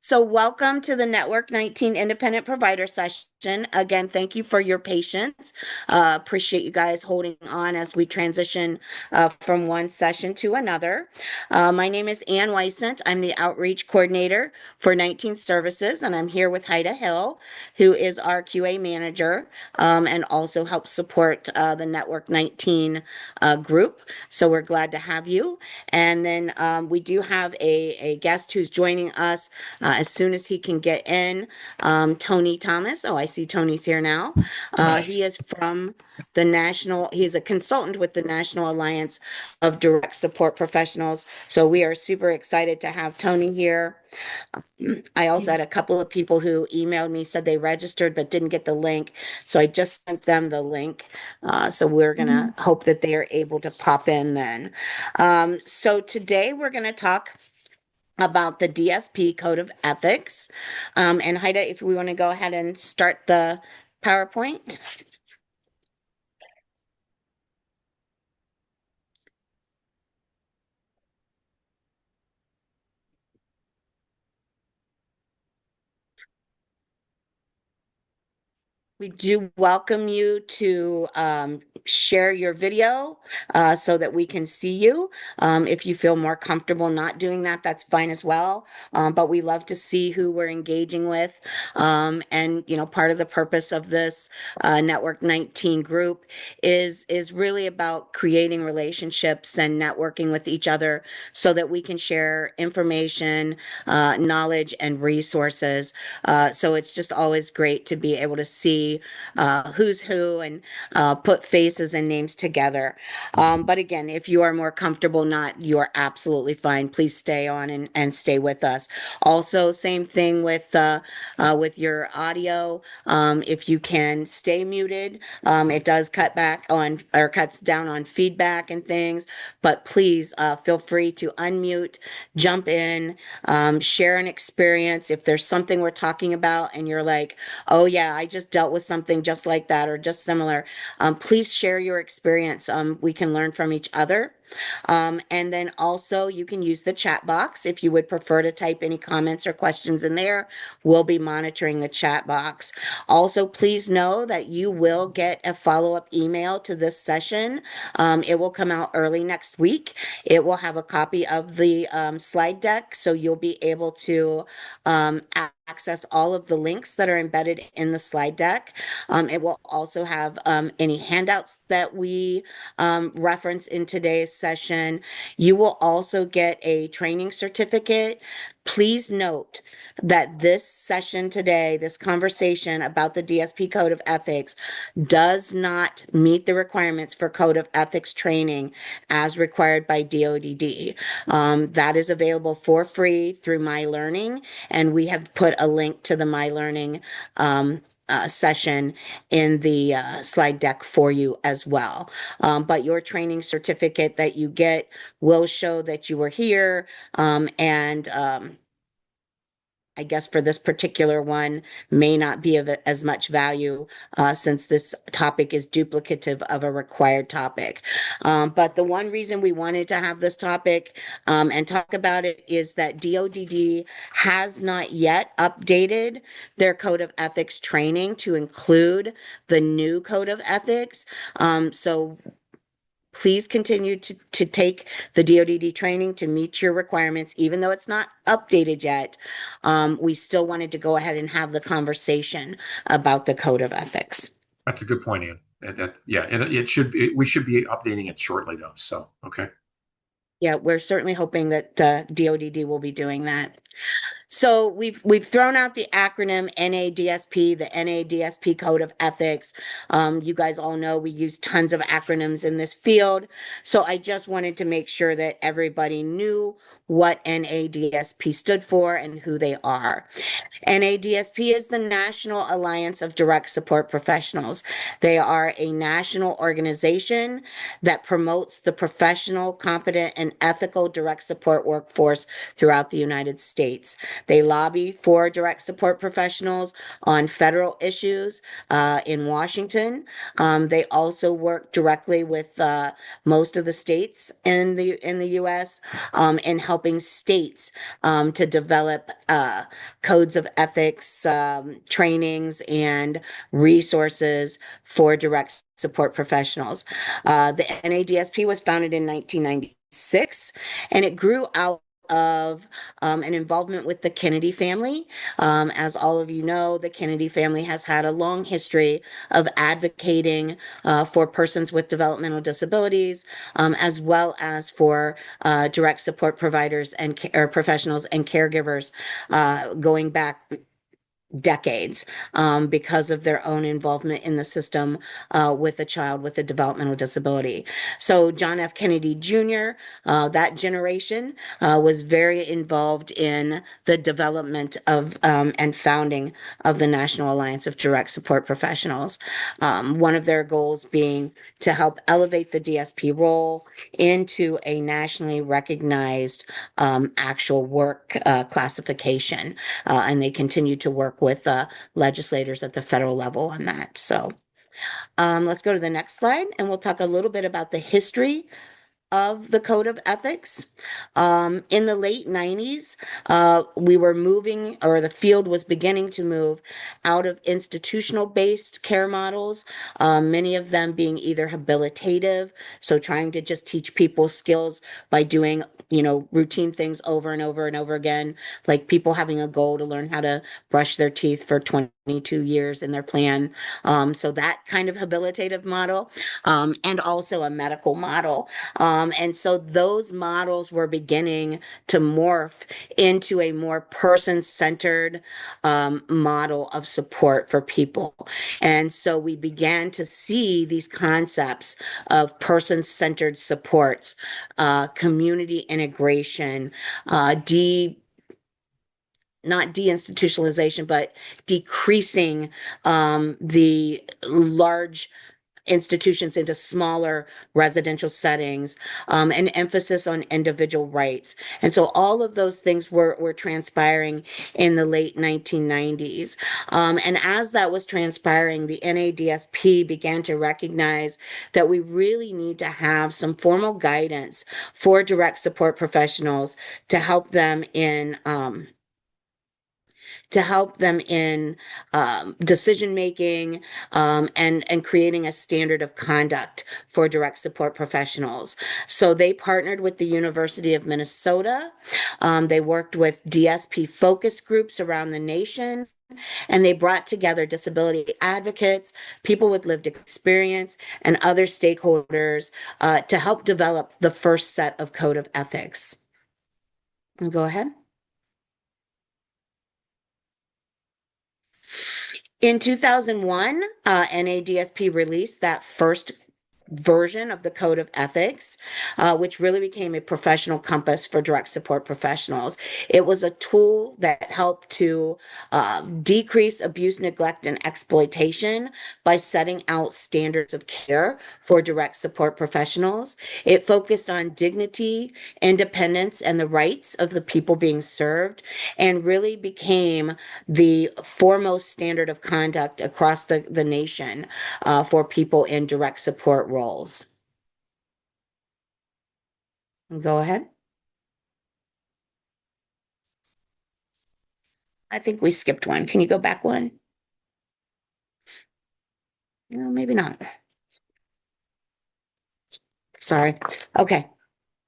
So, welcome to the Network 19 Independent Provider Session. Again, thank you for your patience. Appreciate you guys holding on as we transition from one session to another. My name is Ann Weissent. I'm the Outreach Coordinator for 19 Services, and I'm here with Haida Hill, who is our QA Manager and also helps support the Network 19 group. So, we're glad to have you. And then we do have a guest who's joining us as soon as he can get in. Tony Thomas. Oh, I see Tony's here now. He is from he's a consultant with the National Alliance of Direct Support Professionals. So we are super excited to have Tony here. I also had a couple of people who emailed me, said they registered but didn't get the link. So I just sent them the link. So we're going to hope that they are able to pop in then. So today we're going to talk about the DSP Code of Ethics. And Haida, if we want to go ahead and start the PowerPoint. We do welcome you to share your video so that we can see you. If you feel more comfortable not doing that, that's fine as well. But we love to see who we're engaging with. And, you know, part of the purpose of this Network 19 group is really about creating relationships and networking with each other so that we can share information, knowledge, and resources. So it's just always great to be able to see who's who and put faces and names together. But again, if you are more comfortable not, you are absolutely fine. Please stay on and stay with us. Also, same thing with your audio. If you can stay muted, it does cut back on or cuts down on feedback and things. But please feel free to unmute, jump in, share an experience. If there's something we're talking about and you're like, oh yeah, I just dealt with something just like that or just similar, please share your experience. We can learn from each other. And then also you can use the chat box if you would prefer to type any comments or questions in there. We'll be monitoring the chat box. Also, please know that you will get a follow-up email to this session. It will come out early next week. It will have a copy of the slide deck, so you'll be able to access all of the links that are embedded in the slide deck. It will also have any handouts that we reference in today's session. You will also get a training certificate. Please note that this session today, this conversation about the DSP Code of Ethics, does not meet the requirements for Code of Ethics training as required by DODD. That is available for free through My Learning, and we have put a link to the My Learning session in the slide deck for you as well. But your training certificate that you get will show that you were here and I guess for this particular one may not be of as much value since this topic is duplicative of a required topic. But the one reason we wanted to have this topic and talk about it is that DODD has not yet updated their Code of Ethics training to include the new Code of Ethics. So please continue to take the DODD training to meet your requirements, even though it's not updated yet. We still wanted to go ahead and have the conversation about the Code of Ethics. That's a good point, Ian. Yeah, it should be, we should be updating it shortly though. So, okay. Yeah, we're certainly hoping that DODD will be doing that. So we've thrown out the acronym NADSP, the NADSP Code of Ethics. You guys all know we use tons of acronyms in this field. So I just wanted to make sure that everybody knew what NADSP stood for and who they are. NADSP is the National Alliance of Direct Support Professionals. They are a national organization that promotes the professional, competent, and ethical direct support workforce throughout the United States. states. They lobby for direct support professionals on federal issues in Washington. They also work directly with most of the states in the U.S. In helping states to develop codes of ethics, trainings, and resources for direct support professionals. The NADSP was founded in 1996, and it grew out of an involvement with the Kennedy family. As all of you know, the Kennedy family has had a long history of advocating for persons with developmental disabilities, as well as for direct support providers and or professionals and caregivers going back decades because of their own involvement in the system with a child with a developmental disability. So John F. Kennedy Jr., that generation, was very involved in the development of and founding of the National Alliance of Direct Support Professionals. One of their goals being to help elevate the DSP role into a nationally recognized actual work classification. And they continue to work with legislators at the federal level on that. So let's go to the next slide and we'll talk a little bit about the history of the Code of Ethics. In the late 90s, we were moving, or the field was beginning to move out of institutional based care models, many of them being either habilitative, so trying to just teach people skills by doing routine things over and over and over again, like people having a goal to learn how to brush their teeth for 22 years in their plan. So that kind of habilitative model, and also a medical model. And so those models were beginning to morph into a more person-centered model of support for people. And so we began to see these concepts of person-centered supports, community integration, not deinstitutionalization, but decreasing the large institutions into smaller residential settings, and emphasis on individual rights. And so all of those things were transpiring in the late 1990s. And as that was transpiring, the NADSP began to recognize that we really need to have some formal guidance for direct support professionals to help them in decision making, and creating a standard of conduct for direct support professionals. So they partnered with the University of Minnesota. They worked with DSP focus groups around the nation. And they brought together disability advocates, people with lived experience, and other stakeholders to help develop the first set of code of ethics. Go ahead. In 2001, NADSP released that first version of the Code of Ethics, which really became a professional compass for direct support professionals. It was a tool that helped to decrease abuse, neglect, and exploitation by setting out standards of care for direct support professionals. It focused on dignity, independence, and the rights of the people being served, and really became the foremost standard of conduct across the nation for people in direct support roles. Go ahead. I think we skipped one. Can you go back one? No, maybe not. Sorry. Okay.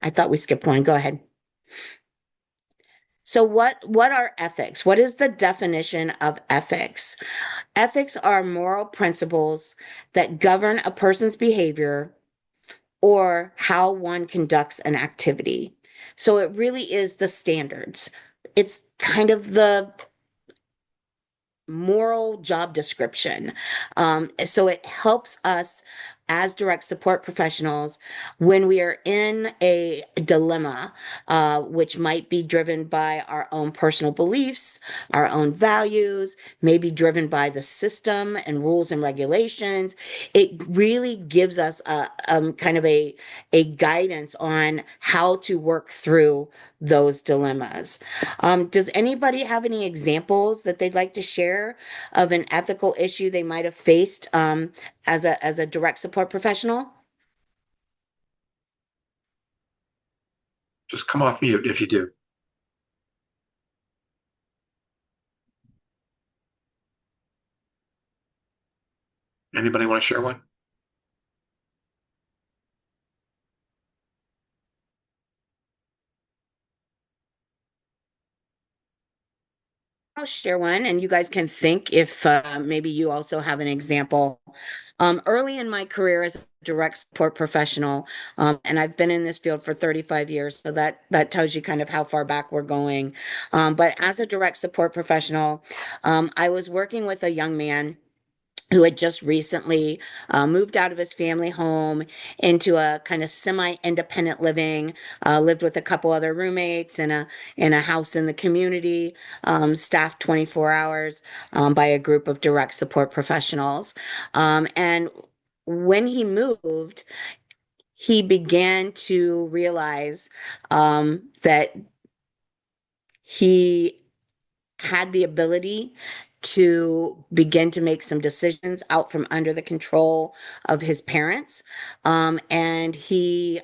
I thought we skipped one. Go ahead. So what are ethics? What is the definition of ethics? Ethics are moral principles that govern a person's behavior or how one conducts an activity. So it really is the standards. It's kind of the moral job description. So it helps us as direct support professionals when we are in a dilemma, which might be driven by our own personal beliefs, our own values, maybe driven by the system and rules and regulations. It really gives us a kind of a guidance on how to work through those dilemmas. Does anybody have any examples that they'd like to share of an ethical issue they might have faced as a direct support professional? Just come off mute if you do. Anybody want to share one? I'll share one, and you guys can think if maybe you also have an example. Early in my career as a direct support professional, and I've been in this field for 35 years, so that tells you kind of how far back we're going. But as a direct support professional, I was working with a young man who had just recently moved out of his family home into a kind of semi-independent living, lived with a couple other roommates in a house in the community, staffed 24 hours by a group of direct support professionals. And when he moved, he began to realize that he had the ability to begin to make some decisions out from under the control of his parents. And he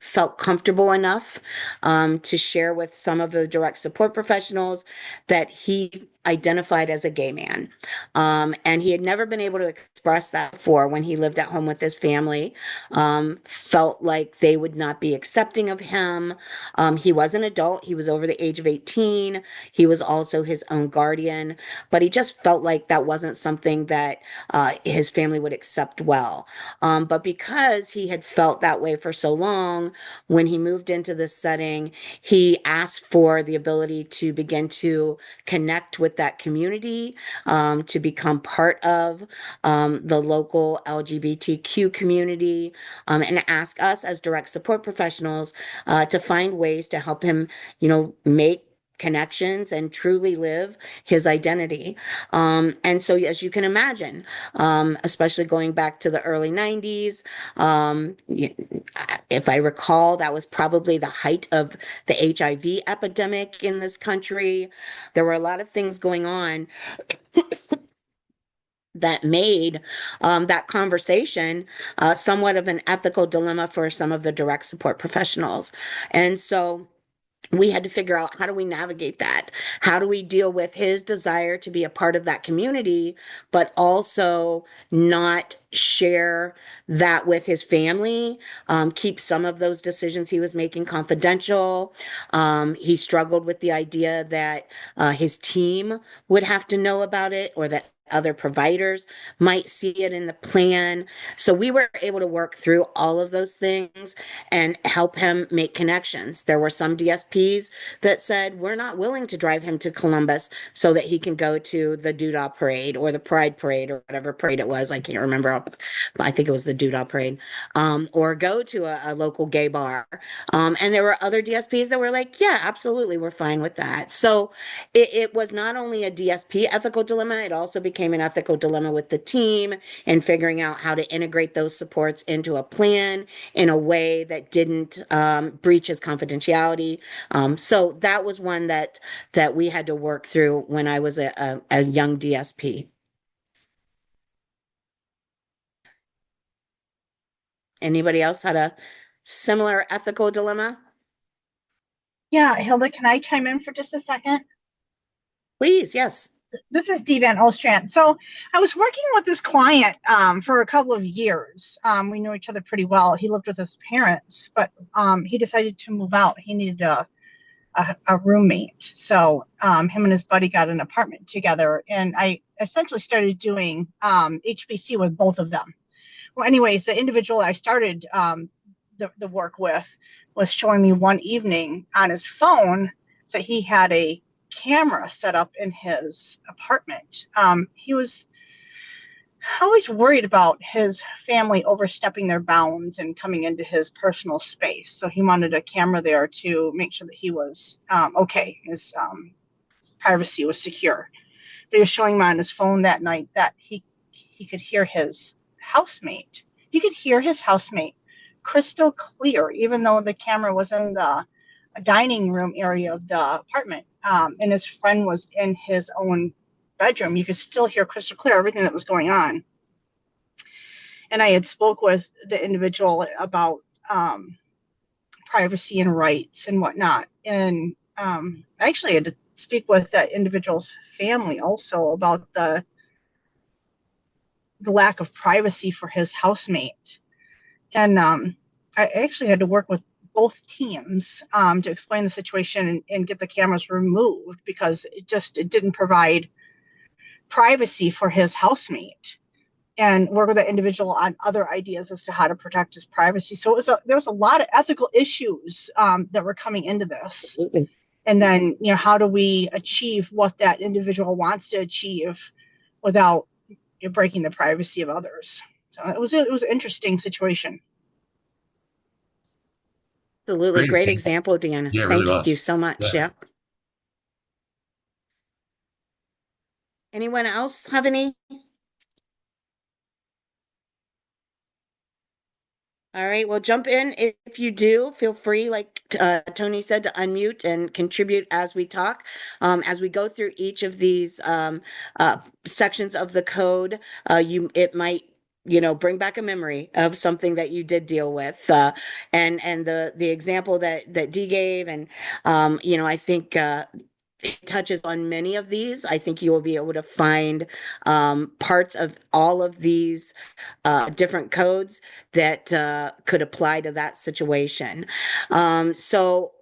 felt comfortable enough to share with some of the direct support professionals that he identified as a gay man. And he had never been able to express that before when he lived at home with his family. Felt like they would not be accepting of him. He was an adult, he was over the age of 18. He was also his own guardian, but he just felt like that wasn't something that his family would accept well. But because he had felt that way for so long, when he moved into this setting, he asked for the ability to begin to connect with that community, to become part of the local LGBTQ community, and ask us as direct support professionals to find ways to help him, make connections and truly live his identity. And so, as you can imagine, especially going back to the early 90s, if I recall, that was probably the height of the HIV epidemic in this country. There were a lot of things going on that made that conversation somewhat of an ethical dilemma for some of the direct support professionals. And so, we had to figure out, how do we navigate that? How do we deal with his desire to be a part of that community, but also not share that with his family, keep some of those decisions he was making confidential. He struggled with the idea that his team would have to know about it, or that other providers might see it in the plan. So we were able to work through all of those things and help him make connections. There were some DSPs that said, we're not willing to drive him to Columbus so that he can go to the DODD parade or the Pride parade or whatever parade it was. I can't remember. I think it was the DODD parade, or go to a local gay bar. And there were other DSPs that were like, yeah, absolutely, we're fine with that. So it was not only a DSP ethical dilemma, it also became an ethical dilemma with the team and figuring out how to integrate those supports into a plan in a way that didn't breach his confidentiality. So that was one that we had to work through when I was a young DSP. Anybody else had a similar ethical dilemma? Yeah, Hilda, can I chime in for just a second? Please, yes. This is Dee Van Ostrand. So I was working with this client for a couple of years. We knew each other pretty well. He lived with his parents, but he decided to move out. He needed a roommate. So him and his buddy got an apartment together, and I essentially started doing HBC with both of them. Well, anyways, the individual I started the work with was showing me one evening on his phone that he had a camera set up in his apartment. He was always worried about his family overstepping their bounds and coming into his personal space. So he wanted a camera there to make sure that he was okay, his privacy was secure. But he was showing me on his phone that night that he could hear his housemate. He could hear his housemate crystal clear, even though the camera was in the dining room area of the apartment, and his friend was in his own bedroom. You could still hear crystal clear everything that was going on. And I had spoke with the individual about privacy and rights and whatnot. And I actually had to speak with that individual's family also about the lack of privacy for his housemate. And I actually had to work with both teams to explain the situation and get the cameras removed because it didn't provide privacy for his housemate, and work with the individual on other ideas as to how to protect his privacy. So there was a lot of ethical issues that were coming into this. Absolutely. And then, how do we achieve what that individual wants to achieve without breaking the privacy of others? So it was an interesting situation. Absolutely. Great example, Deanna. Yeah, it really Thank you was. so much. Yeah. Yeah. Anyone else have any? All right, well, jump in if you do. Feel free, like Tony said, to unmute and contribute as we talk. As we go through each of these sections of the code, it might bring back a memory of something that you did deal with, and the example that Dee gave, and I think. It touches on many of these. I think you will be able to find parts of all of these different codes that could apply to that situation. So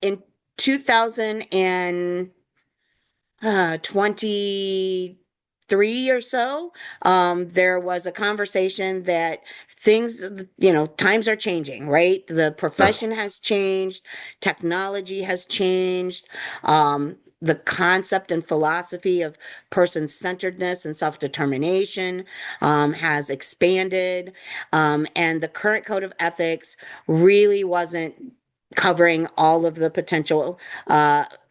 in 2023 or so, there was a conversation that things, times are changing, right? The profession has changed, technology has changed. The concept and philosophy of person-centeredness and self-determination has expanded. And the current code of ethics really wasn't covering all of the potential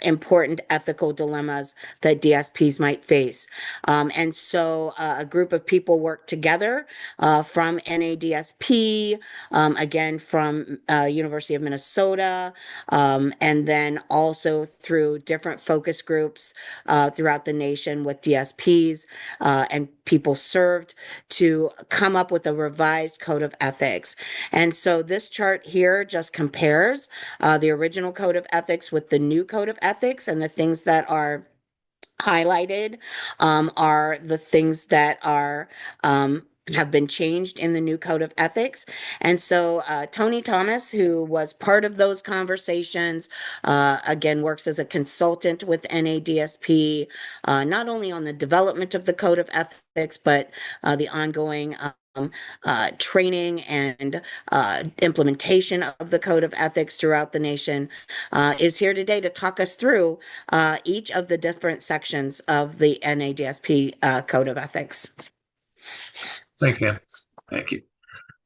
important ethical dilemmas that DSPs might face. And so a group of people worked together from NADSP, again from University of Minnesota, and then also through different focus groups throughout the nation with DSPs and people served to come up with a revised code of ethics. And so this chart here just compares the original code of ethics with the new code of ethics, and the things that are highlighted are the things that are have been changed in the new code of ethics. And so Tony Thomas, who was part of those conversations, again works as a consultant with NADSP, not only on the development of the code of ethics, but the ongoing training and implementation of the code of ethics throughout the nation, is here today to talk us through each of the different sections of the NADSP code of ethics. Thanks, Ann. Thank you.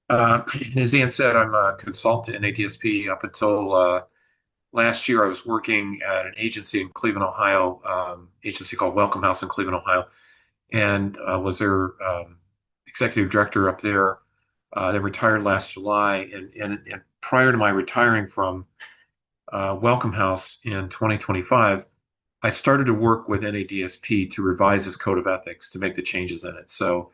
As Ann said, I'm a consultant in NADSP. Up until last year, I was working at an agency in Cleveland, Ohio, agency called Welcome House in Cleveland, Ohio, and was their executive director up there. They retired last July, and prior to my retiring from Welcome House in 2025, I started to work with NADSP to revise this code of ethics to make the changes in it. So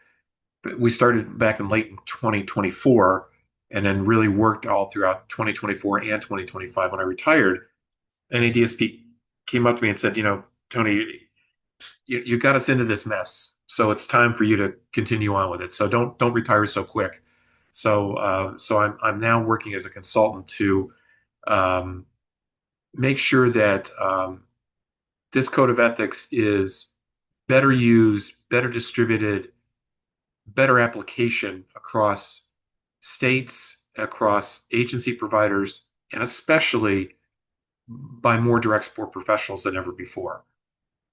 we started back in late 2024 and then really worked all throughout 2024 and 2025. When I retired, NADSP came up to me and said, Tony, you got us into this mess. So it's time for you to continue on with it. So don't retire so quick. So I'm now working as a consultant to make sure that this code of ethics is better used, better distributed, better application across states, across agency providers, and especially by more direct support professionals than ever before.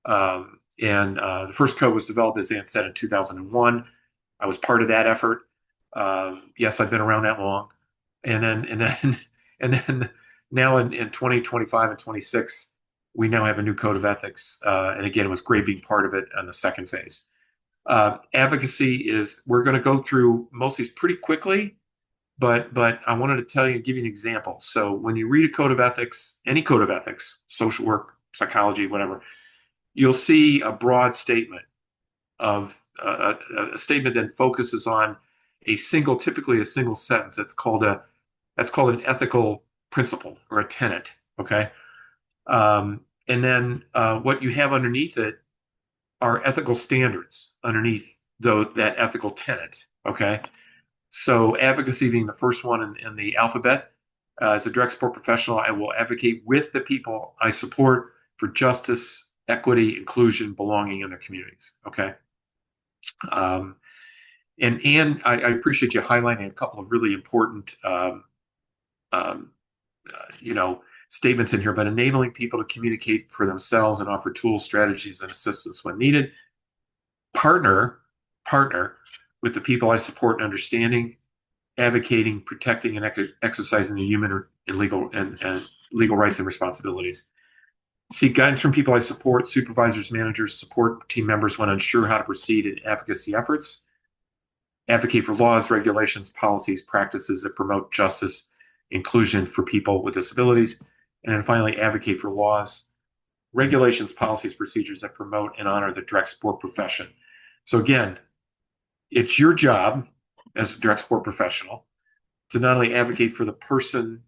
And the first code was developed, as Ann said, in 2001. I was part of that effort. Yes, I've been around that long. And then now in 2025 and 26, we now have a new code of ethics. And again, it was great being part of it on the second phase. Advocacy is, we're going to go through most of these pretty quickly, but I wanted to tell you, give you an example. So when you read a code of ethics, any code of ethics, social work, psychology, whatever, you'll see a broad statement of a statement that focuses on typically a single sentence. That's called an ethical principle or a tenet. Okay, and then what you have underneath it are ethical standards underneath that ethical tenet. Okay, so advocacy being the first one in the alphabet. As a direct support professional, I will advocate with the people I support for justice, equity, inclusion, belonging in their communities. Okay. Um, and I appreciate you highlighting a couple of really important, um, you know, statements in here, but enabling people to communicate for themselves and offer tools, strategies, and assistance when needed. Partner, partner with the people I support in understanding, advocating, protecting, and exercising the human and legal rights and responsibilities. Seek guidance from people I support, supervisors, managers, support team members when unsure how to proceed in advocacy efforts. Advocate for laws, regulations, policies, practices that promote justice, inclusion for people with disabilities. And then finally, advocate for laws, regulations, policies, procedures that promote and honor the direct support profession. So again, it's your job as a direct support professional to not only advocate for the person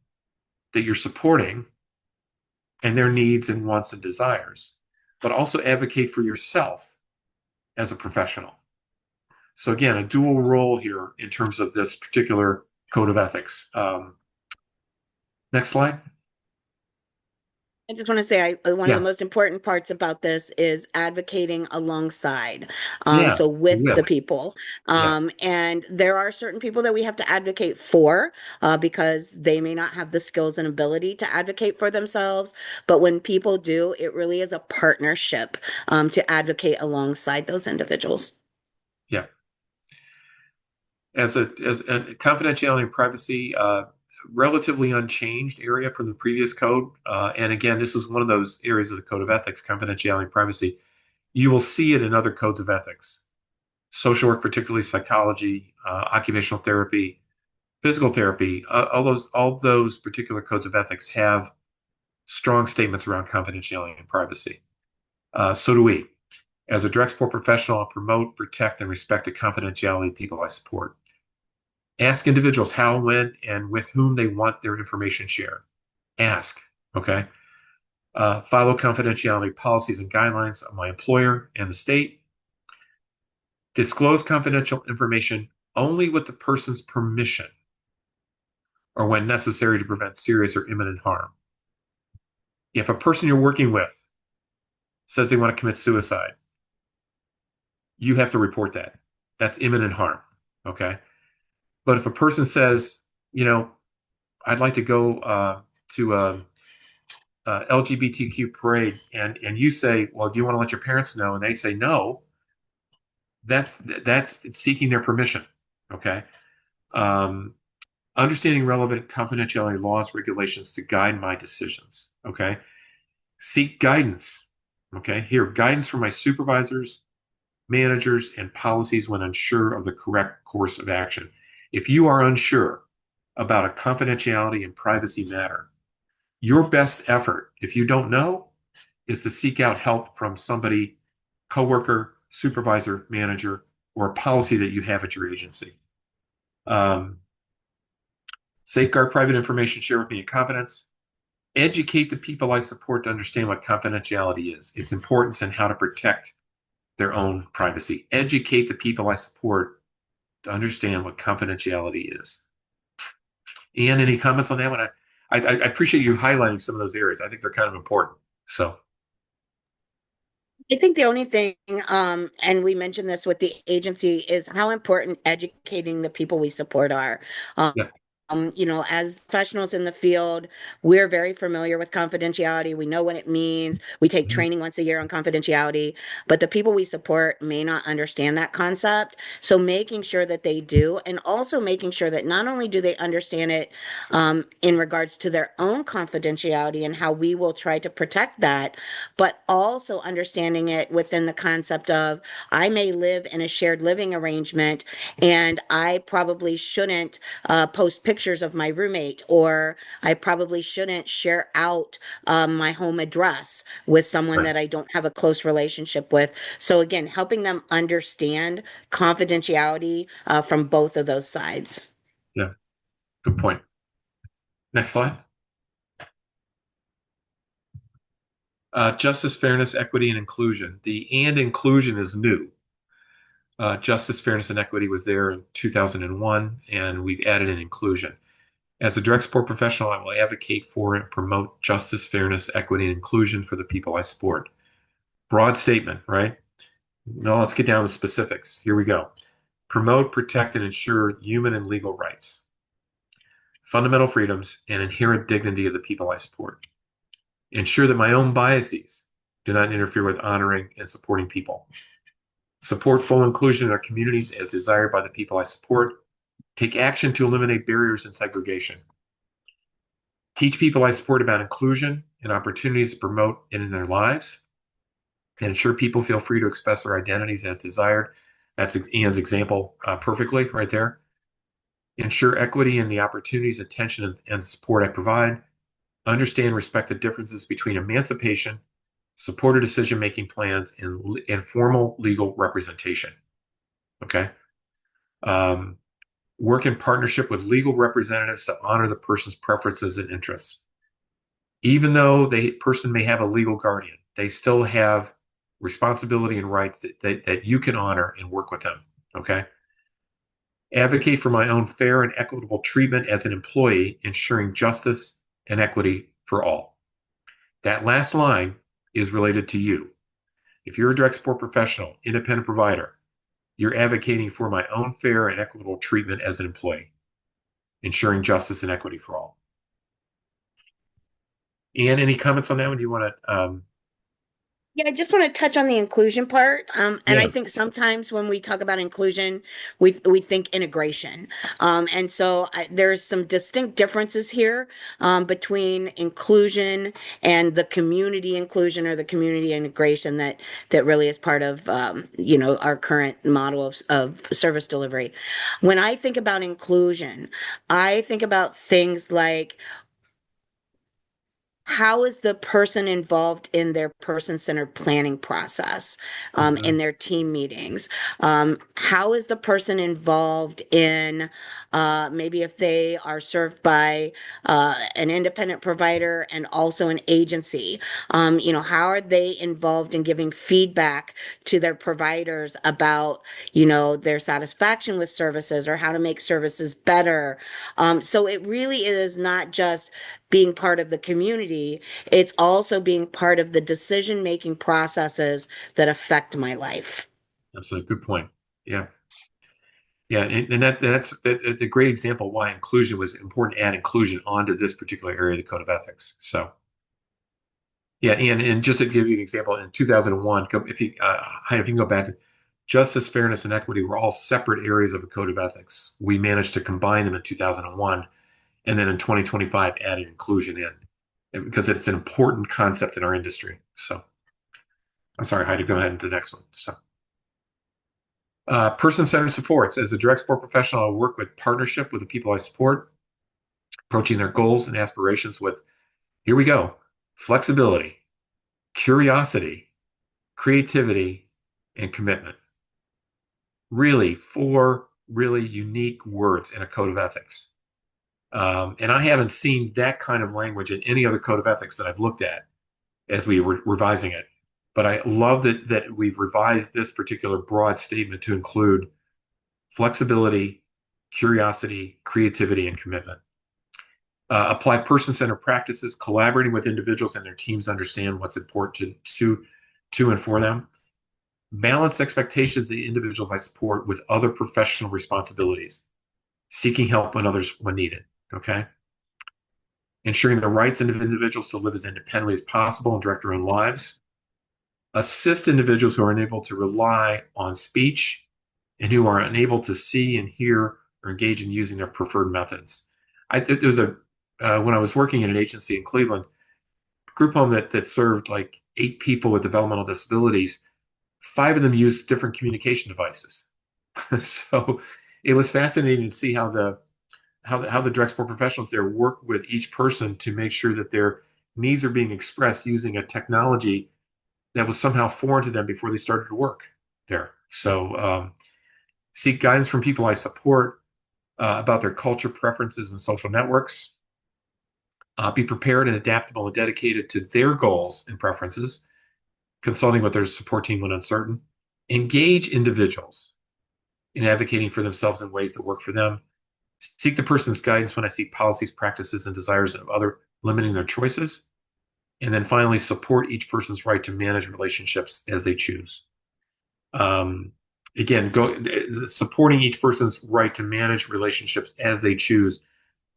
that you're supporting and their needs and wants and desires, but also advocate for yourself as a professional. So again, a dual role here in terms of this particular code of ethics. Next slide. I just want to say, one of the Yeah, most important parts about this is advocating alongside, yeah, so with the with, people. yeah, And there are certain people that we have to advocate for because they may not have the skills and ability to advocate for themselves. But when people do, it really is a partnership to advocate alongside those individuals. yeah. As a confidentiality and privacy, relatively unchanged area from the previous code. And again, this is one of those areas of the code of ethics, confidentiality and privacy. You will see it in other codes of ethics, social work, particularly psychology, occupational therapy, physical therapy. All those particular codes of ethics have strong statements around confidentiality and privacy. So do we. As a direct support professional, I'll promote, protect, and respect the confidentiality of people I support. Ask individuals how, when, and with whom they want their information shared. Ask, okay? Follow confidentiality policies and guidelines of my employer and the state. Disclose confidential information only with the person's permission or when necessary to prevent serious or imminent harm. If a person you're working with says they want to commit suicide, you have to report that. That's imminent harm, okay? But if a person says, I'd like to go to a LGBTQ parade, and you say, well, do you want to let your parents know? And they say no. That's seeking their permission. Okay. Understanding relevant confidentiality laws, regulations to guide my decisions. Okay. Seek guidance. Okay. Here, guidance from my supervisors, managers, and policies when unsure of the correct course of action. If you are unsure about a confidentiality and privacy matter, your best effort, if you don't know, is to seek out help from somebody, coworker, supervisor, manager, or a policy that you have at your agency. Safeguard private information shared with me in confidence. Educate the people I support to understand what confidentiality is, its importance, and how to protect their own privacy. Educate the people I support to understand what confidentiality is. Ian, any comments on that one? I appreciate you highlighting some of those areas. I think they're kind of important. So, I think the only thing, and we mentioned this with the agency, is how important educating the people we support are. Um, yeah, As professionals in the field, we're very familiar with confidentiality. We know what it means. We take Mhm. training once a year on confidentiality, but the people we support may not understand that concept. So making sure that they do, and also making sure that not only do they understand it in regards to their own confidentiality and how we will try to protect that, but also understanding it within the concept of I may live in a shared living arrangement and I probably shouldn't post pictures of my roommate, or I probably shouldn't share out my home address with someone Right. that I don't have a close relationship with. So, again, helping them understand confidentiality from both of those sides. Yeah. Good point. Next slide. Justice, fairness, equity, and inclusion. The and inclusion is new. Justice, fairness, and equity was there in 2001, and we've added an inclusion. As a direct support professional, I will advocate for and promote justice, fairness, equity, and inclusion for the people I support. Broad statement, right? Now let's get down to specifics. Here we go. Promote, protect, and ensure human and legal rights, fundamental freedoms, and inherent dignity of the people I support. Ensure that my own biases do not interfere with honoring and supporting people. Support full inclusion in our communities as desired by the people I support. Take action to eliminate barriers and segregation. Teach people I support about inclusion and opportunities to promote it in their lives. And ensure people feel free to express their identities as desired. That's Ian's example perfectly right there. Ensure equity in the opportunities, attention, and support I provide. Understand and respect the differences between emancipation, supported decision-making plans, and formal legal representation. Okay. Um, Work in partnership with legal representatives to honor the person's preferences and interests. Even though the person may have a legal guardian, they still have responsibility and rights that you can honor and work with them. Okay. Advocate for my own fair and equitable treatment as an employee, ensuring justice and equity for all. That last line is related to you. If you're a direct support professional, independent provider, you're advocating for my own fair and equitable treatment as an employee, ensuring justice and equity for all. Ian, any comments on that one? Do you want to? Yeah, I just want to touch on the inclusion part. And I Yeah, think sometimes when we talk about inclusion, we think integration. And so there's some distinct differences here between inclusion and the community inclusion or the community integration that really is part of our current model of service delivery. When I think about inclusion, I think about things like how is the person involved in their person-centered planning process in mhm, their team meetings? How is the person involved in maybe if they are served by an independent provider and also an agency? How are they involved in giving feedback to their providers about, their satisfaction with services or how to make services better? So it really is not just being part of the community, it's also being part of the decision making processes that affect my life. that's a good point. Yeah, yeah, and that's a great example why inclusion was important to add inclusion onto this particular area of the code of ethics. So, yeah, and just to give you an example, in 2001, if you if you can go back, justice, fairness, and equity were all separate areas of the code of ethics. We managed to combine them in 2001, and then in 2025 added inclusion in because it's an important concept in our industry. So, I'm sorry, Heidi, go ahead into the next one. So. Person-centered supports. As a direct support professional, I work with partnership with the people I support, approaching their goals and aspirations with, here we go, flexibility, curiosity, creativity, and commitment. Really, four really unique words in a code of ethics. And I haven't seen that kind of language in any other code of ethics that I've looked at as we were revising it. But I love that we've revised this particular broad statement to include flexibility, curiosity, creativity, and commitment. Apply person-centered practices, collaborating with individuals and their teams understand what's important to and for them. Balance expectations of the individuals I support with other professional responsibilities, seeking help when others when needed. Okay. Ensuring the rights of individuals to live as independently as possible and direct their own lives. Assist individuals who are unable to rely on speech and who are unable to see and hear or engage in using their preferred methods. There's when I was working in an agency in Cleveland, group home that served like 8 people with developmental disabilities. 5 of them used different communication devices. So it was fascinating to see how the direct support professionals there work with each person to make sure that their needs are being expressed using a technology that was somehow foreign to them before they started to work there. So seek guidance from people I support about their culture, preferences, and social networks. Be prepared and adaptable and dedicated to their goals and preferences, consulting with their support team when uncertain. Engage individuals in advocating for themselves in ways that work for them. Seek the person's guidance when I see policies, practices, and desires of other limiting their choices. And then finally, support each person's right to manage relationships as they choose. Again, supporting each person's right to manage relationships as they choose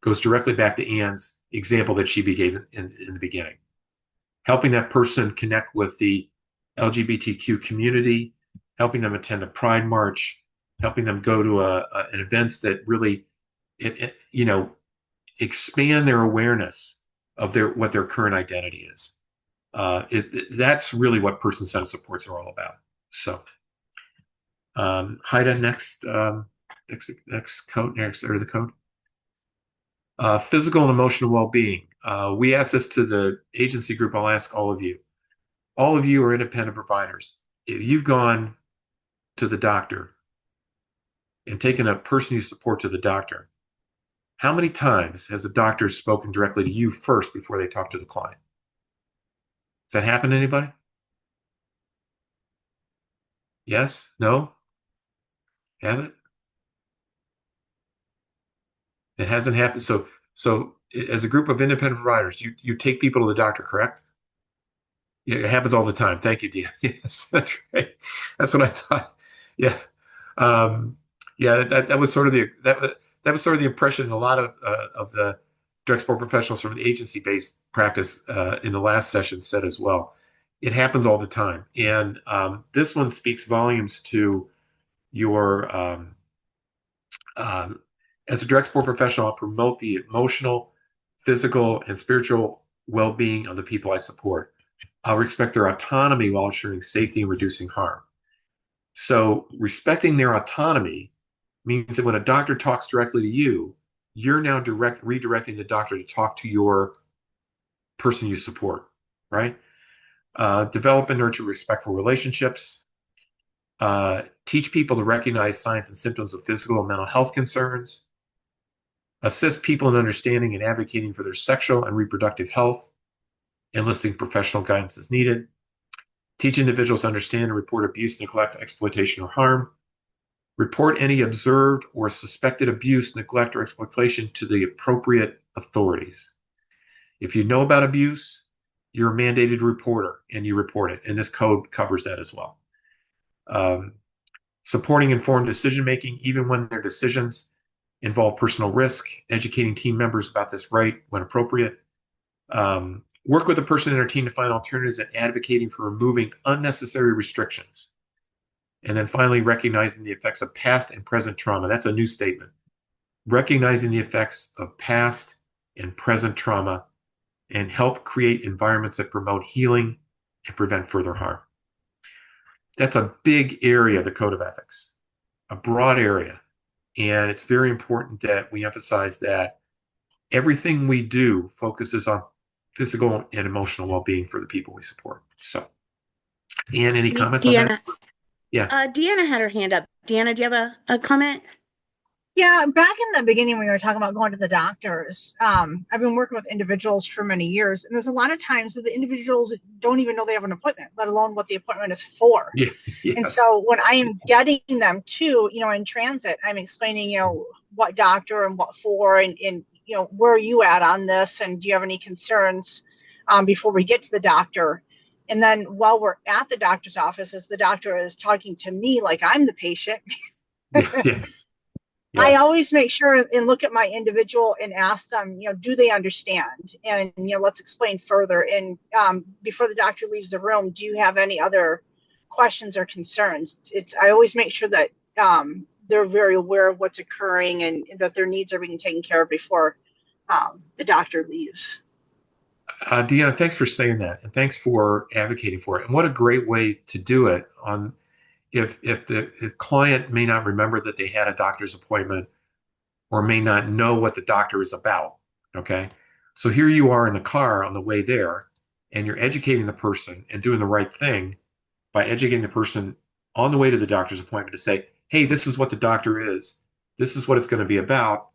goes directly back to Anne's example that she gave in the beginning. Helping that person connect with the LGBTQ community, helping them attend a Pride March, helping them go to an events that really, expand their awareness of what their current identity is. That's really what person-centered supports are all about. So, Haida, next code, next or the code. Physical and emotional well-being. We asked this to the agency group. I'll ask all of you. All of you are independent providers. If you've gone to the doctor and taken a person you support to the doctor, how many times has a doctor spoken directly to you first before they talk to the client? Does that happen to anybody? Yes? No? Has it? It hasn't happened. So as a group of independent providers, you take people to the doctor, correct? Yeah, it happens all the time. Thank you, Dean. Yes, that's right. That's what I thought. Yeah. Yeah, that was sort of that was sort of the impression a lot of the direct support professionals from the agency-based practice in the last session said as well. It happens all the time, and this one speaks volumes to your as a direct support professional. I'll promote the emotional, physical, and spiritual well-being of the people I support. I'll respect their autonomy while ensuring safety and reducing harm. So respecting their autonomy means that when a doctor talks directly to you, you're now redirecting the doctor to talk to your person you support, right? Develop and nurture respectful relationships. Teach people to recognize signs and symptoms of physical and mental health concerns. Assist people in understanding and advocating for their sexual and reproductive health. Enlisting professional guidance as needed. Teach individuals to understand and report abuse, neglect, exploitation, or harm. Report any observed or suspected abuse, neglect, or exploitation to the appropriate authorities. If you know about abuse, you're a mandated reporter and you report it. And this code covers that as well. Supporting informed decision-making, even when their decisions involve personal risk, educating team members about this right when appropriate. Work with the person in our team to find alternatives and advocating for removing unnecessary restrictions. And then finally, recognizing the effects of past and present trauma. That's a new statement. Recognizing the effects of past and present trauma and help create environments that promote healing and prevent further harm. That's a big area of the Code of Ethics, a broad area. And it's very important that we emphasize that everything we do focuses on physical and emotional well-being for the people we support. So, Anne, any comments on that? Yeah. Deanna had her hand up. Deanna, do you have a comment? Yeah, back in the beginning when we were talking about going to the doctors, I've been working with individuals for many years, and there's a lot of times that the individuals don't even know they have an appointment, let alone what the appointment is for. Yeah. Yes. And so when I am getting them to, in transit, I'm explaining, what doctor and what for, and where are you at on this, and do you have any concerns before we get to the doctor? And then while we're at the doctor's office, as the doctor is talking to me like I'm the patient, Yes. I Yes. always make sure and look at my individual and ask them, do they understand? And, let's explain further. And before the doctor leaves the room, do you have any other questions or concerns? I always make sure that they're very aware of what's occurring and that their needs are being taken care of before the doctor leaves. Deanna, thanks for saying that, and thanks for advocating for it. And what a great way to do it on if the client may not remember that they had a doctor's appointment or may not know what the doctor is about. Okay. So here you are in the car on the way there, and you're educating the person and doing the right thing by educating the person on the way to the doctor's appointment to say, hey, this is what the doctor is. This is what it's going to be about.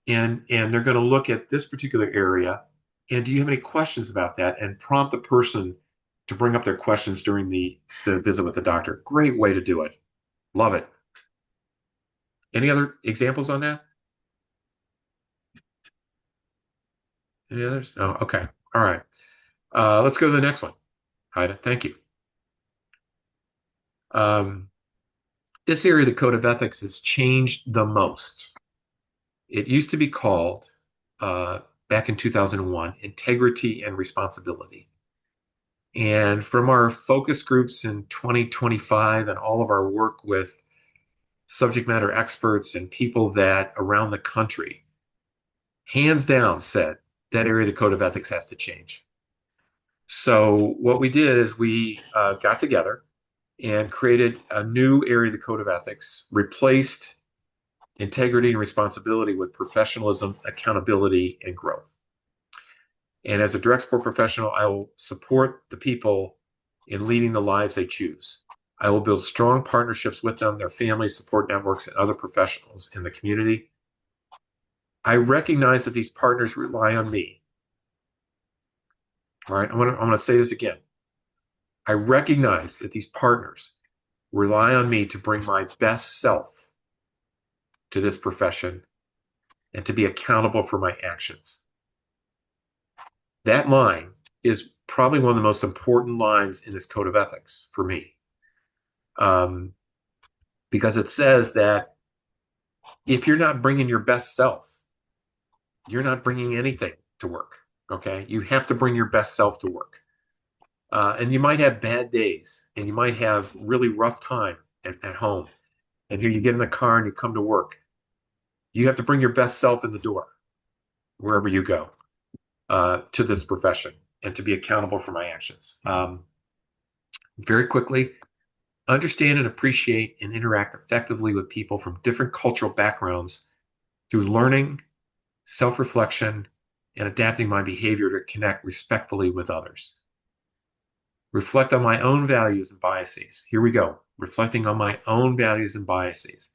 And they're going to look at this particular area. And do you have any questions about that? And prompt the person to bring up their questions during the visit with the doctor. Great way to do it. Love it. Any other examples on that? Any others? Oh, okay. All right. Let's go to the next one. Haida, thank you. Um, this area of the Code of Ethics has changed the most. It used to be called, back in 2001, Integrity and Responsibility. And from our focus groups in 2025 and all of our work with subject matter experts and people that around the country, hands down said that area of the Code of Ethics has to change. So what we did is we got together and created a new area of the Code of Ethics, replaced integrity and responsibility with professionalism, accountability, and growth. And as a direct support professional, I will support the people in leading the lives they choose. I will build strong partnerships with them, their families, support networks, and other professionals in the community. I recognize that these partners rely on me. All right, I'm going to say this again. I recognize that these partners rely on me to bring my best self to this profession and to be accountable for my actions. That line is probably one of the most important lines in this code of ethics for me, because it says that if you're not bringing your best self, you're not bringing anything to work. Okay, you have to bring your best self to work. And you might have bad days and you might have really rough time at home. And here you get in the car and you come to work. You have to bring your best self in the door wherever you go, to this profession and to be accountable for my actions. Very quickly, understand and appreciate and interact effectively with people from different cultural backgrounds through learning, self-reflection, and adapting my behavior to connect respectfully with others. Reflect on my own values and biases. Here we go. Reflecting on my own values and biases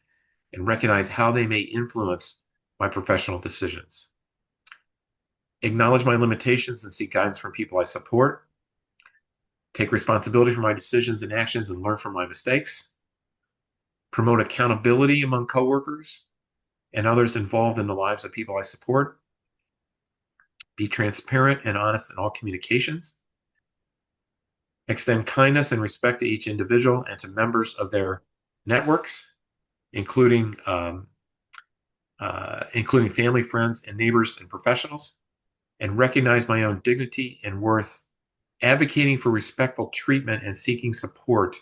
and recognize how they may influence my professional decisions. Acknowledge my limitations and seek guidance from people I support. Take responsibility for my decisions and actions and learn from my mistakes. Promote accountability among coworkers and others involved in the lives of people I support. Be transparent and honest in all communications. Extend kindness and respect to each individual and to members of their networks, including family, friends, and neighbors and professionals. And recognize my own dignity and worth, advocating for respectful treatment and seeking support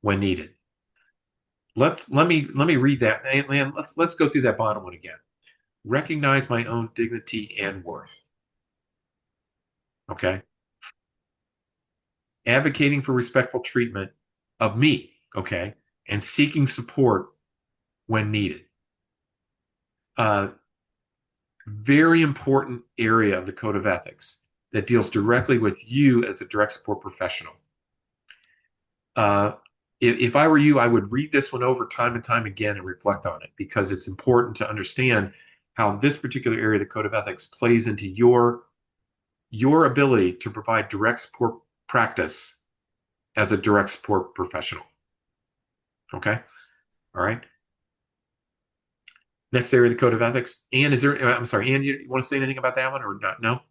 when needed. Let me read that, and let's go through that bottom one again. Recognize my own dignity and worth. Okay. Advocating for respectful treatment of me, okay, and seeking support when needed. Very important area of the Code of Ethics that deals directly with you as a direct support professional. If I were you, I would read this one over time and time again and reflect on it, because it's important to understand how this particular area of the Code of Ethics plays into your ability to provide direct support practice as a direct support professional. Okay? All right. Next area of the Code of Ethics. Ann, I'm sorry, Ann, you want to say anything about that one or not? No?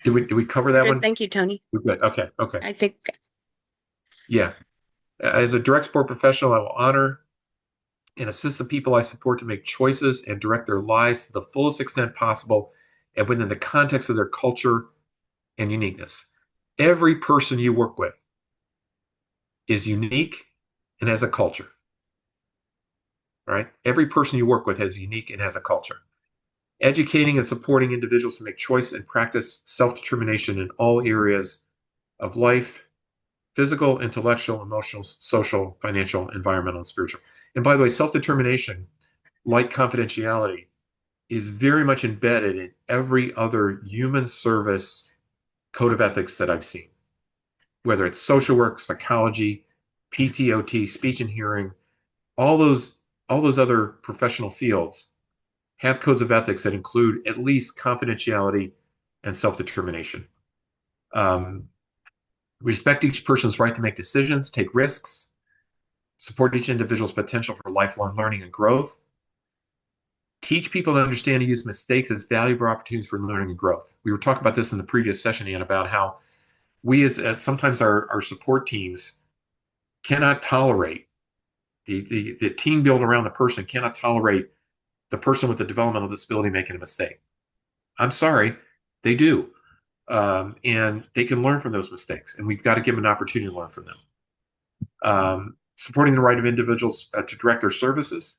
Did we cover that Good. one? Thank you, Tony. We're good. Okay. I think Yeah. As a direct support professional, I will honor and assist the people I support to make choices and direct their lives to the fullest extent possible and within the context of their culture and uniqueness. Every person you work with is unique and has a culture, right? Every person you work with is unique and has a culture. Educating and supporting individuals to make choice and practice self-determination in all areas of life, physical, intellectual, emotional, social, financial, environmental, and spiritual. And by the way, self-determination, like confidentiality, is very much embedded in every other human service code of ethics that I've seen, whether it's social work, psychology, PTOT, speech and hearing, all those other professional fields have codes of ethics that include at least confidentiality and self-determination. Respect each person's right to make decisions, take risks, support each individual's potential for lifelong learning and growth, teach people to understand and use mistakes as valuable opportunities for learning and growth. We were talking about this in the previous session, Ian, about how we as sometimes our support teams cannot tolerate the team built around the person cannot tolerate the person with the developmental disability making a mistake. I'm sorry, they do. And they can learn from those mistakes, and we've got to give them an opportunity to learn from them. Supporting the right of individuals to direct their services.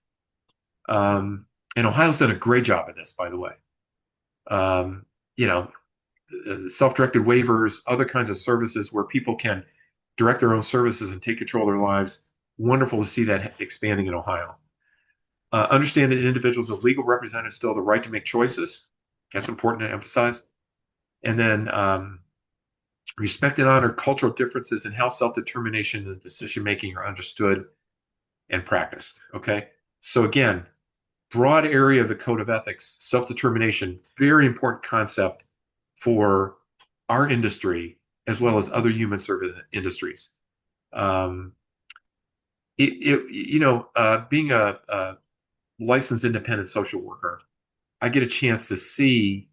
And Ohio's done a great job at this, by the way. You know, self-directed waivers, other kinds of services where people can direct their own services and take control of their lives. Wonderful to see that expanding in Ohio. Understand that individuals with legal representatives still have the right to make choices. That's important to emphasize. And then respect and honor cultural differences in how self-determination and decision-making are understood and practiced. Okay. So again, broad area of the code of ethics, self-determination, very important concept for our industry as well as other human service industries. Being a licensed independent social worker, I get a chance to see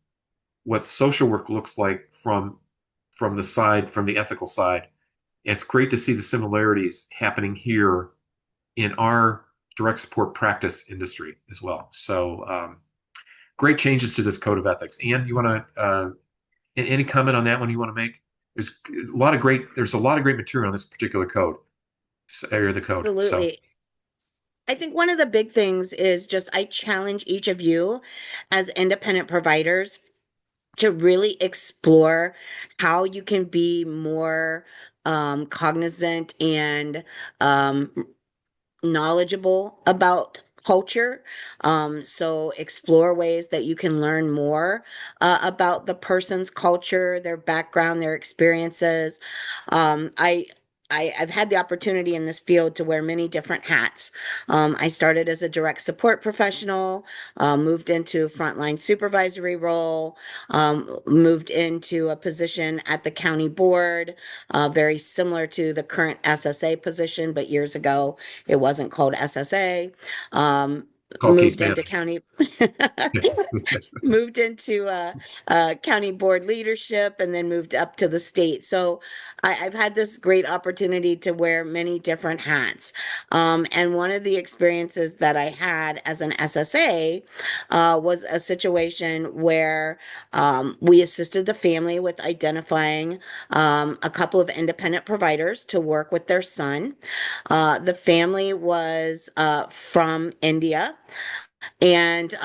what social work looks like from the ethical side. And it's great to see the similarities happening here in our direct support practice industry as well. So great changes to this code of ethics. Ian, you want to any comment on that one you want to make? There's a lot of great material on this particular code area of the code. So Absolutely. I think one of the big things is just I challenge each of you as independent providers to really explore how you can be more cognizant and um, knowledgeable about culture. So explore ways that you can learn more about the person's culture, their background, their experiences. Um, I I've had the opportunity in this field to wear many different hats. I started as a direct support professional, moved into a frontline supervisory role, moved into a position at the county board, very similar to the current SSA position, but years ago it wasn't called SSA. call case Moved into management. county, moved into county board leadership, and then moved up to the state. So I've had this great opportunity to wear many different hats. And one of the experiences that I had as an SSA was a situation where we assisted the family with identifying a couple of independent providers to work with their son. The family was from India, and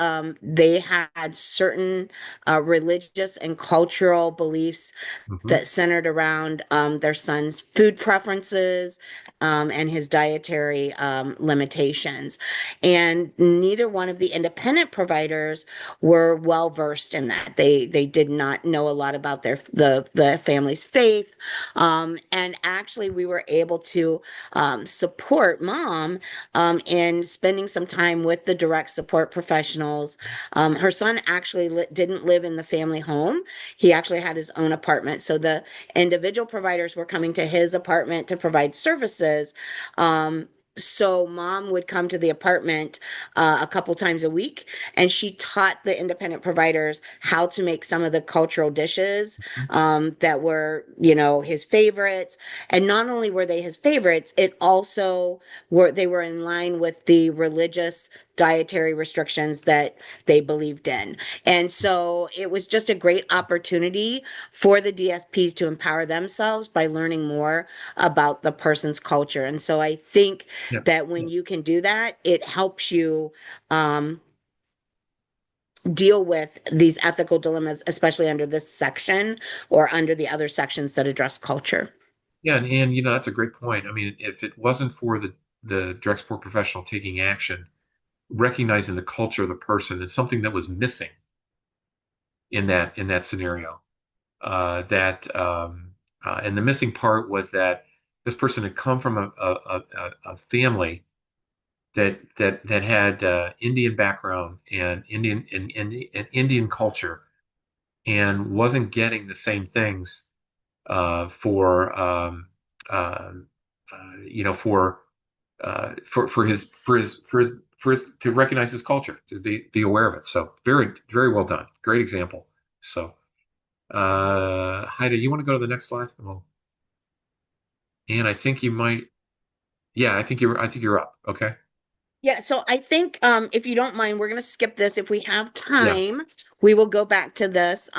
they had certain religious and cultural beliefs Mhm. that centered around their son's food preferences and his dietary limitations. And neither one of the independent providers were well versed in that. They did not know a lot about the family's faith. And actually, we were able to support mom in spending some time with the direct support professionals. Her son actually didn't live in the family home. He actually had his own apartment. So the individual providers were coming to his apartment to provide services. So mom would come to the apartment a couple times a week, and she taught the independent providers how to make some of the cultural dishes that were, his favorites. And not only were they his favorites, it also they were in line with the religious dietary restrictions that they believed in. And so it was just a great opportunity for the DSPs to empower themselves by learning more about the person's culture. And so I think Yeah. that when you can do that, it helps you um, deal with these ethical dilemmas, especially under this section or under the other sections that address culture. Yeah, and that's a great point. I mean, if it wasn't for the direct support professional taking action, recognizing the culture of the person, it's something that was missing in that scenario. And the missing part was that this person had come from a family that had Indian background and Indian culture, and wasn't getting the same things for for his to recognize his culture, to be aware of it. So very, very well done. Great example. So Haida, you want to go to the next slide? Well, and I think you might. Yeah, I think you're up. Okay. Yeah, so I think if you don't mind, we're going to skip this. If we have Yeah. time, we will go back to this.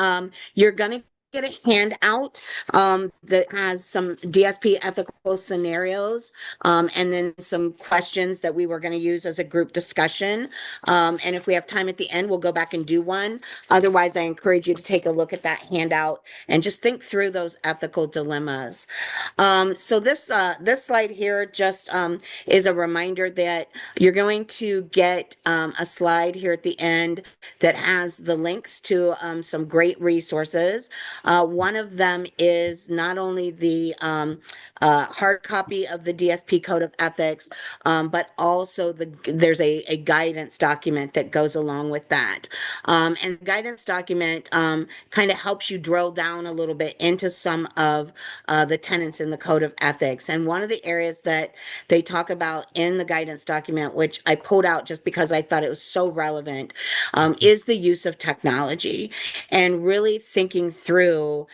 You're going to get a handout that has some DSP ethical scenarios and then some questions that we were going to use as a group discussion. And if we have time at the end, we'll go back and do one. Otherwise, I encourage you to take a look at that handout and just think through those ethical dilemmas. So this slide here just is a reminder that you're going to get a slide here at the end that has the links to some great resources. One of them is not only the hard copy of the DSP Code of Ethics, but also there's a guidance document that goes along with that. And the guidance document kind of helps you drill down a little bit into some of the tenets in the Code of Ethics. And one of the areas that they talk about in the guidance document, which I pulled out just because I thought it was so relevant, is the use of technology and really thinking through,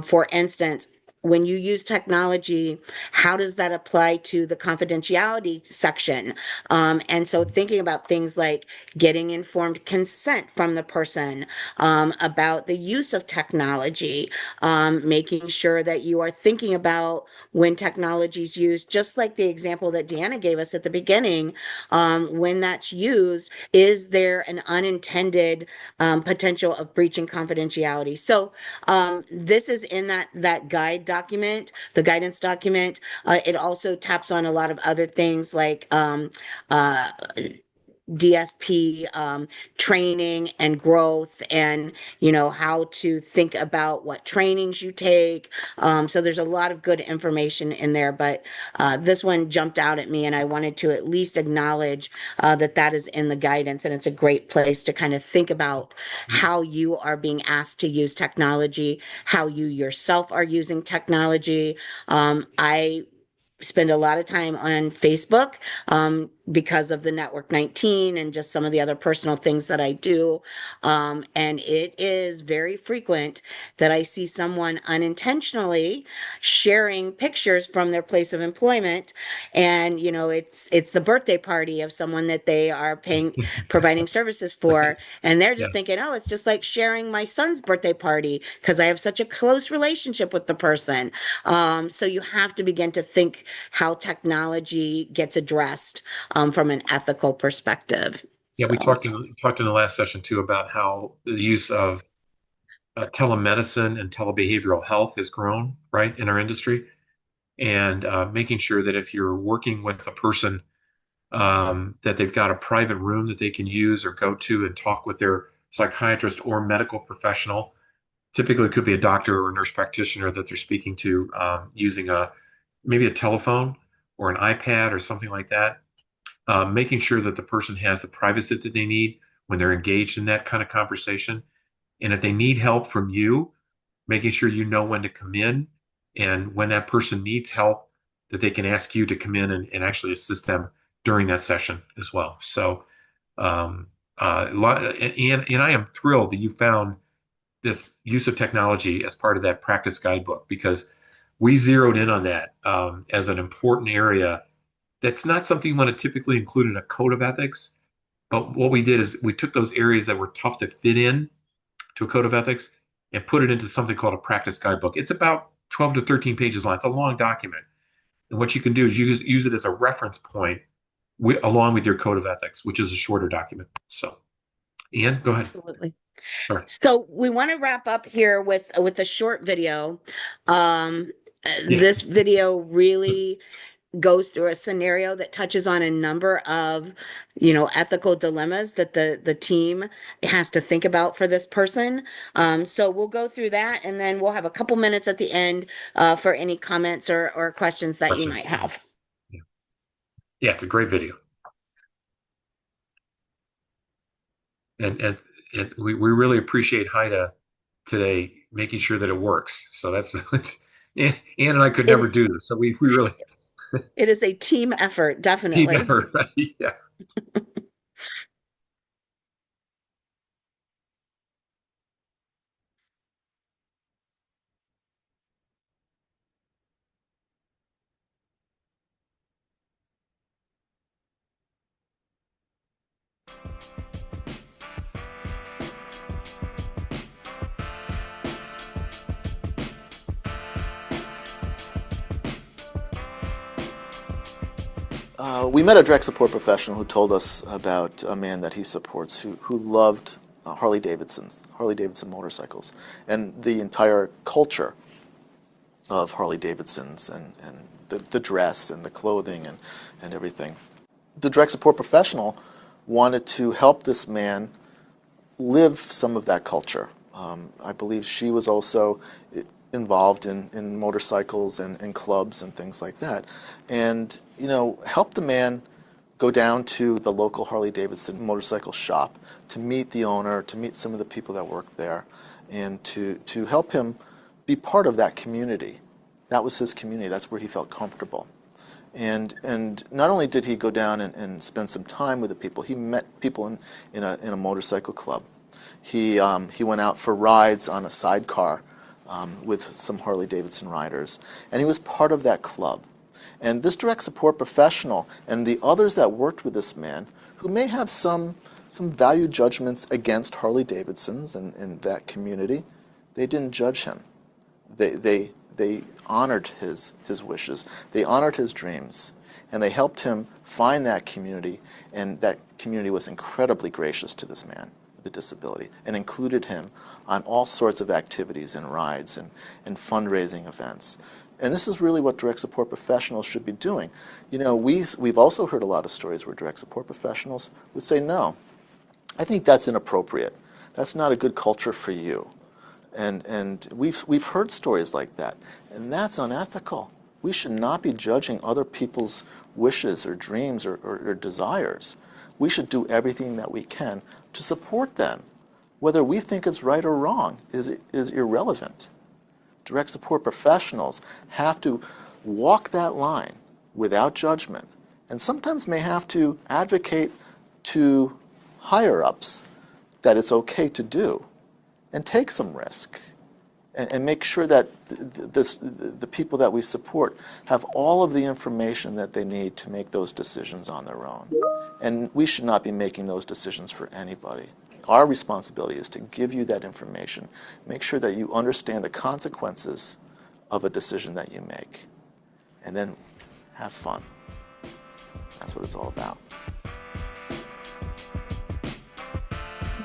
for instance, when you use technology, how does that apply to the confidentiality section? And so thinking about things like getting informed consent from the person about the use of technology, making sure that you are thinking about when technology is used, just like the example that Deanna gave us at the beginning, when that's used, is there an unintended potential of breaching confidentiality? So this is in that guide document, the guidance document. It also taps on a lot of other things like uh, DSP training and growth, and how to think about what trainings you take. So there's a lot of good information in there, but this one jumped out at me, and I wanted to at least acknowledge that is in the guidance, and it's a great place to kind of think about how you are being asked to use technology, how you yourself are using technology. I spend a lot of time on Facebook because of the Network 19 and just some of the other personal things that I do. And it is very frequent that I see someone unintentionally sharing pictures from their place of employment. And, it's the birthday party of someone that they are providing services for. And they're Yeah. just thinking, oh, it's just like sharing my son's birthday party because I have such a close relationship with the person. So you have to begin to think how technology gets addressed from an ethical perspective. Yeah, we So, talked in the last session too about how the use of telemedicine and telebehavioral health has grown, right, in our industry, and making sure that if you're working with a person, that they've got a private room that they can use or go to and talk with their psychiatrist or medical professional. Typically, it could be a doctor or a nurse practitioner that they're speaking to, using maybe a telephone or an iPad or something like that. Making sure that the person has the privacy that they need when they're engaged in that kind of conversation. And if they need help from you, making sure you know when to come in, and when that person needs help, that they can ask you to come in and actually assist them during that session as well. So, and I am thrilled that you found this use of technology as part of that practice guidebook, because we zeroed in on that as an important area. That's not something you want to typically include in a code of ethics. But what we did is we took those areas that were tough to fit in to a code of ethics and put it into something called a practice guidebook. It's about 12 to 13 pages long. It's a long document. And what you can do is use it as a reference point along with your code of ethics, which is a shorter document. So, Ian, go ahead. Absolutely. Sorry. So we want to wrap up here with a short video. Yeah. This video really goes through a scenario that touches on a number of, ethical dilemmas that the team has to think about for this person. So we'll go through that, and then we'll have a couple minutes at the end for any comments or questions that you might Questions. have. Yeah. Yeah, it's a great video. And we really appreciate Haida today making sure that it works. So that's Ann and I could never It, do this. So we really it is a team effort, team definitely. effort, right? Yeah. We met a direct support professional who told us about a man that he supports who loved Harley Davidson motorcycles, and the entire culture of Harley Davidsons and the dress and the clothing and everything. The direct support professional wanted to help this man live some of that culture. I believe she was also involved in motorcycles and clubs and things like that. And, help the man go down to the local Harley Davidson motorcycle shop to meet the owner, to meet some of the people that worked there, and to help him be part of that community. That was his community. That's where he felt comfortable. And not only did he go down and spend some time with the people, he met people in a motorcycle club. He went out for rides on a sidecar with some Harley Davidson riders, and he was part of that club. And this direct support professional and the others that worked with this man, who may have some value judgments against Harley Davidsons and that community, they didn't judge him. They honored his wishes. They honored his dreams, and they helped him find that community. And that community was incredibly gracious to this man with a disability and included him on all sorts of activities and rides and fundraising events. And this is really what direct support professionals should be doing. We've also heard a lot of stories where direct support professionals would say, no, I think that's inappropriate. That's not a good culture for you. And we've heard stories like that, and that's unethical. We should not be judging other people's wishes or dreams or desires. We should do everything that we can to support them. Whether we think it's right or wrong is irrelevant. Direct support professionals have to walk that line without judgment, and sometimes may have to advocate to higher-ups that it's okay to do, and take some risk, and make sure that the people that we support have all of the information that they need to make those decisions on their own. And we should not be making those decisions for anybody. Our responsibility is to give you that information, make sure that you understand the consequences of a decision that you make, and then have fun. That's what it's all about.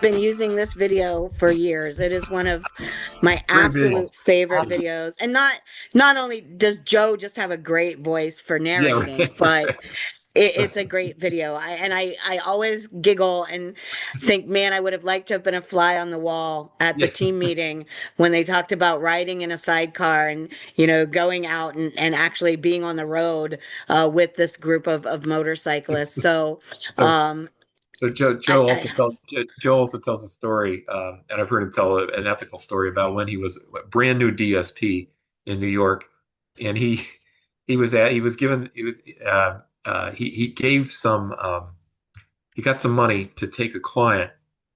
Been using this video for years. It is one of my Great video. absolute favorite videos. And not only does Joe just have a great voice for Yeah. narrating, but it's a great video. I always giggle and think, man, I would have liked to have been a fly on the wall at the Yeah. team meeting when they talked about riding in a sidecar and, going out and actually being on the road with this group of motorcyclists. So, So, um, so Joe also tells a story, and I've heard him tell an ethical story about when he was a brand new DSP in New York, and he was given he was he gave some he got some money to take a client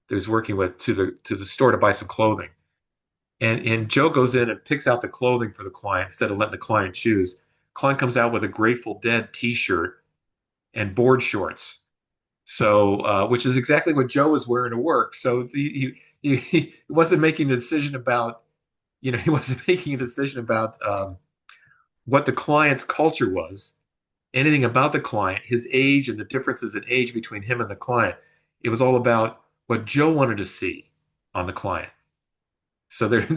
that he was working with to the store to buy some clothing. And Joe goes in and picks out the clothing for the client instead of letting the client choose. Client comes out with a Grateful Dead T-shirt and board shorts. So, which is exactly what Joe was wearing to work. So he wasn't making a decision about, he wasn't making a decision about what the client's culture was, anything about the client, his age, and the differences in age between him and the client. It was all about what Joe wanted to see on the client. So they're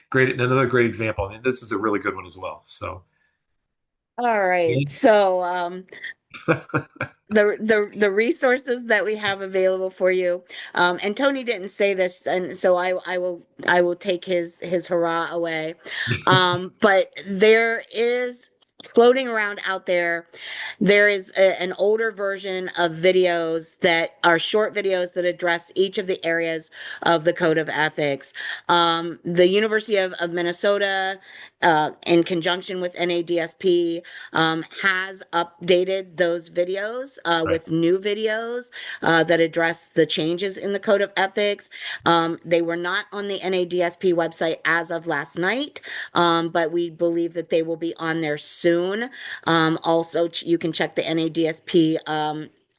great. Another great example. I mean, this is a really good one as well. So, All right. So, the resources that we have available for you, and Tony didn't say this, and so I will take his hurrah away. But there is floating around out there. There is an older version of videos that are short videos that address each of the areas of the Code of Ethics. The University of Minnesota, in conjunction with NADSP, has updated those videos right. with new videos that address the changes in the Code of Ethics. They were not on the NADSP website as of last night, but we believe that they will be on there soon. Also, you can check the NADSP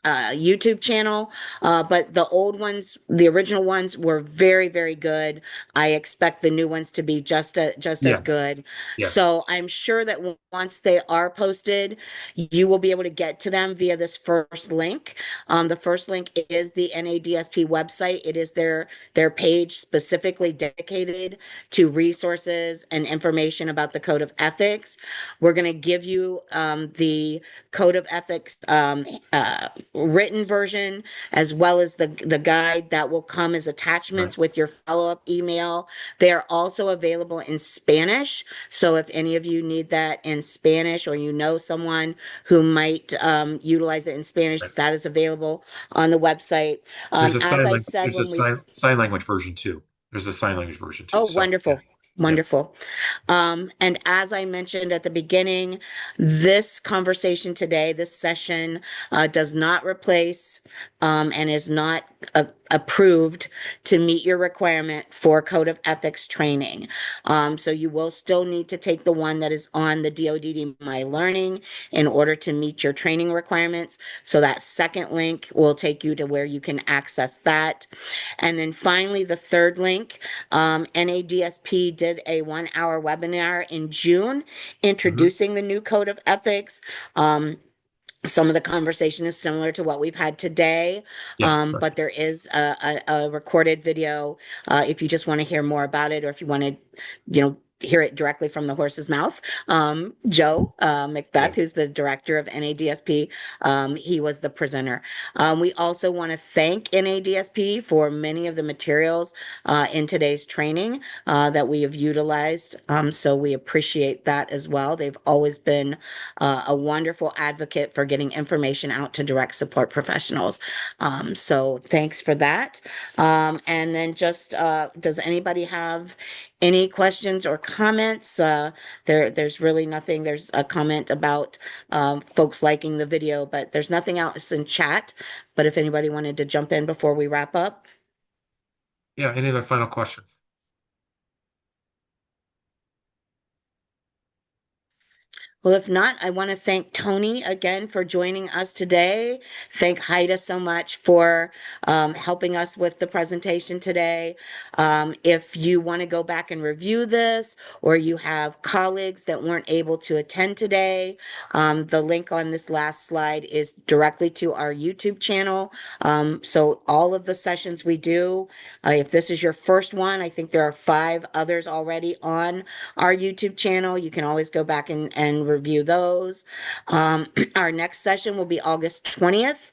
YouTube channel. But the old ones, the original ones, were very, very good. I expect the new ones to be just as Yeah. good. Yeah. So I'm sure that once they are posted, you will be able to get to them via this first link. The first link is the NADSP website. It is their page specifically dedicated to resources and information about the Code of Ethics. We're going to give you the Code of Ethics written version, as well as the guide that will come as Right. attachments with your follow-up email. They are also available in Spanish. So if any of you need that in Spanish, or you know someone who might utilize it in Spanish, Right. that is available on the website. As I said, There's a when we, sign language version too. There's a sign language version too. oh, So yeah. wonderful. Yeah. Wonderful. And as I mentioned at the beginning, this conversation today, this session, does not replace and is not approved to meet your requirement for Code of Ethics training. So you will still need to take the one that is on the DODD My Learning in order to meet your training requirements. So that second link will take you to where you can access that. And then finally, the third link, NADSP did a 1 hour webinar in June Hmm. introducing the new Code of Ethics. Some of the conversation is similar to what we've had today, Yeah. Right. but there is a recorded video if you just want to hear more about it, or if you want to, hear it directly from the horse's mouth. Joe Yeah. Macbeth, who's the director of NADSP, he was the presenter. We also want to thank NADSP for many of the materials in today's training that we have utilized. So we appreciate that as well. They've always been a wonderful advocate for getting information out to direct support professionals. So thanks for that. And then just, does anybody have any questions or comments? There's really nothing. There's a comment about folks liking the video, but there's nothing else in chat. But if anybody wanted to jump in before we wrap up. Yeah. Any other final questions? Well, if not, I want to thank Tony again for joining us today. Thank Haida so much for helping us with the presentation today. If you want to go back and review this, or you have colleagues that weren't able to attend today, the link on this last slide is directly to our YouTube channel. So all of the sessions we do, if this is your first one, I think there are 5 others already on our YouTube channel. You can always go back and review those. Our next session will be August 20th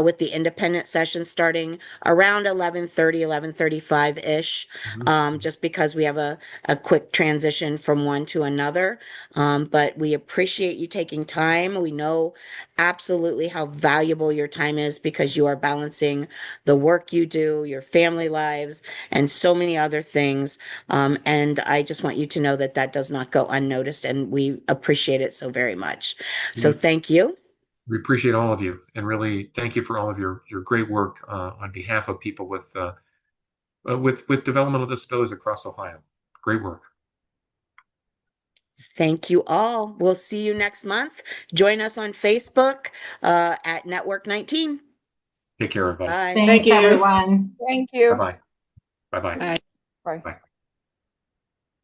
with the independent session starting around 11:30, 11:35-ish, Mhm. just because we have a quick transition from one to another. But we appreciate you taking time. We know absolutely how valuable your time is, because you are balancing the work you do, your family lives, and so many other things. And I just want you to know that that does not go unnoticed, and we appreciate it so very much. So We, thank you. we appreciate all of you, and really thank you for all of your great work on behalf of people with developmental disabilities across Ohio. Great work. Thank you all. We'll see you next month. Join us on Facebook at Network 19. Take care, everybody. Bye. Thank Thanks, you. everyone. Thank you. Bye-bye. Bye-bye. Bye. Bye. Bye.